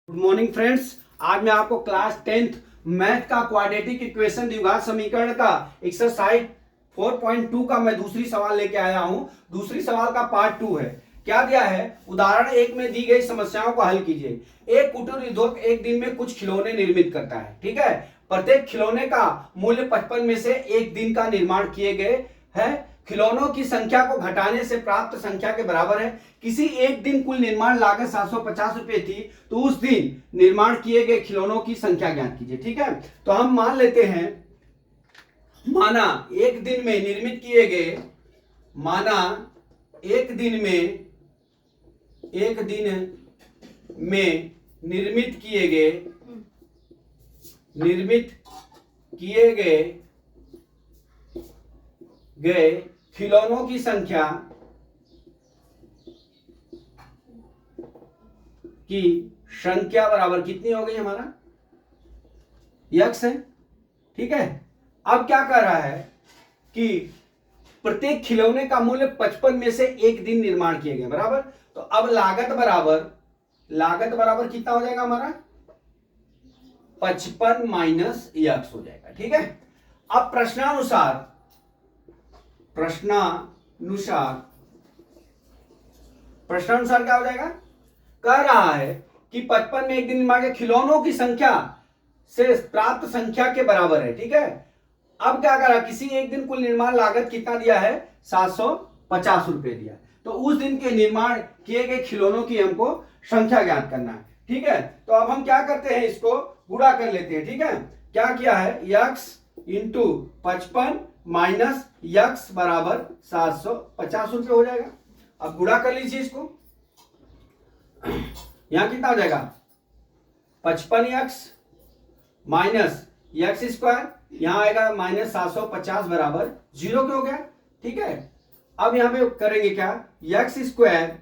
Good morning friends. आज मैं आपको क्लास 10th मैथ का क्वाड्रेटिक इक्वेशन द्विघात समीकरण का एक्सरसाइज 4.2 का मैं दूसरी सवाल लेके आया हूं। दूसरी सवाल का पार्ट 2 है। क्या दिया है? उदाहरण 1 में दी गई समस्याओं को हल कीजिए। एक कुटीर उद्योग एक दिन में कुछ खिलौने निर्मित करता है। ठीक है, प्रत्येक खिलौने का मूल्य 55 में से एक दिन का निर्माण किए गए है। खिलौनों की संख्या को घटाने से प्राप्त संख्या के बराबर है। किसी एक दिन कुल निर्माण लागत 750 रुपए थी, तो उस दिन निर्माण किए गए खिलौनों की संख्या ज्ञात कीजिए। ठीक है, तो हम मान लेते हैं, माना एक दिन में निर्मित किए गए, माना एक दिन में निर्मित किए गए खिलौनों की संख्या बराबर कितनी हो गई? हमारा x है। ठीक है, अब क्या कर रहा है कि प्रत्येक खिलौने का मूल्य 55 में से एक दिन निर्माण किए गए बराबर। तो अब लागत बराबर कितना हो जाएगा? हमारा 55 माइनस x हो जाएगा। ठीक है, अब प्रश्नानुसार क्या हो जाएगा? कह रहा है कि 55 में एक दिन निर्माण के खिलौनों की संख्या से प्राप्त संख्या के बराबर है। ठीक है, अब क्या करा? किसी एक दिन कुल निर्माण लागत कितना दिया है? 750 रुपए दिया। तो उस दिन के निर्माण किए गए खिलौनों की हमको संख्या ज्ञात करना है। ठीक है, तो अब हम क्या करते हैं? इसको गुणा कर लेते हैं। ठीक है, क्या किया है? x इंटू 55 माइनस x बराबर 750 रुपए हो जाएगा। अब गुणा कर लीजिए इसको। यहां कितना हो जाएगा? 55x माइनस x स्क्वायर, यहां आएगा माइनस 750 बराबर 0 क्यों हो गया? ठीक है, अब यहां पे करेंगे क्या? x square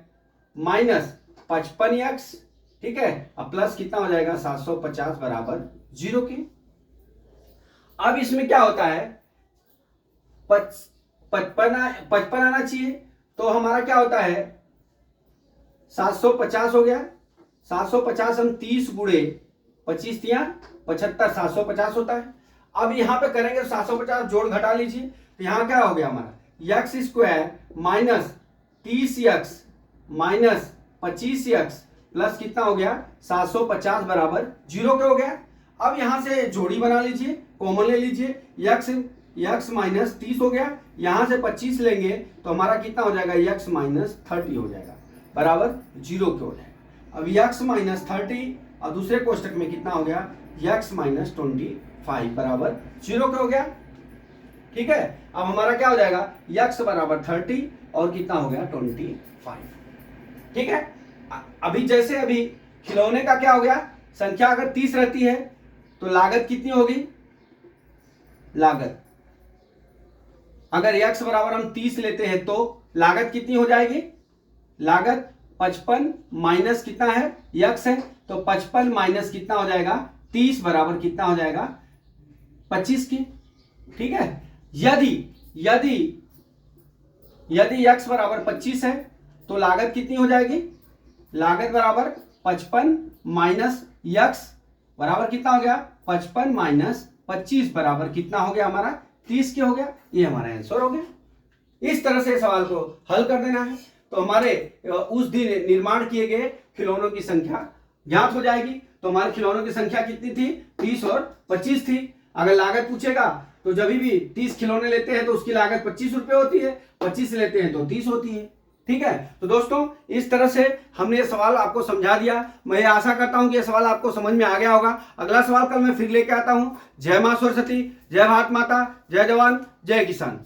minus 55x। ठीक है, अब प्लस कितना हो जाएगा? 750 बराबर 0 की। अब इसमें क्या होता है? 55 आना चाहिए, तो हमारा क्या होता है? 750 हो गया। 750 हम 30 गुणे 25 दिया 75, 750 होता है। अब यहां पे करेंगे तो 750 जोड़ घटा लीजिए, तो यहां क्या हो गया? हमारा x square minus 30x minus 25x plus कितना हो गया? 750 बराबर 0 क्या हो गया? अब यहां से जोड़ी बना लीजिए, कॉमन ले लीजिए। x माइनस 30 हो गया, यहां से 25 लेंगे तो हमारा कितना हो जाएगा? x माइनस 30 हो जाएगा बराबर 0 क्यों हो जाएगा? अब x माइनस 30 और दूसरे कोष्टक में कितना हो गया? x माइनस 25 बराबर 0 क्यों हो गया? ठीक है, अब हमारा क्या हो जाएगा? x बराबर 30 और कितना हो गया? 25। ठीक है, अभी खिलौने का क्या हो गया? संख्या अगर 30 रहती है तो लागत कितनी होगी? लागत अगर x बराबर हम 30 लेते हैं तो लागत कितनी हो जाएगी? लागत 55 माइनस कितना है? x है, तो 55 माइनस कितना हो जाएगा? 30 बराबर कितना हो जाएगा? 25 की। ठीक है, यदि x बराबर 25 है तो लागत कितनी हो जाएगी? लागत बराबर 55 माइनस x बराबर कितना हो गया? 55 माइनस 25 बराबर कितना हो गया? हमारा 30 क्या हो गया? ये हमारा आंसर हो गया। इस तरह से सवाल को हल कर देना है, तो हमारे उस दिन निर्माण किए गए खिलौनों की संख्या ज्ञात हो जाएगी। तो हमारे खिलौनों की संख्या कितनी थी? 30 और 25 थी। अगर लागत पूछेगा तो जब भी 30 खिलौने लेते हैं तो उसकी लागत 25 रुपए होती है, 25 लेते हैं तो 30 होती है। ठीक है, तो दोस्तों इस तरह से हमने ये सवाल आपको समझा दिया। मैं आशा करता हूं कि ये सवाल आपको समझ में आ गया होगा। अगला सवाल कल मैं फिर लेके आता हूं। जय मां सरस्वती, जय भारत माता, जय जवान, जय किसान।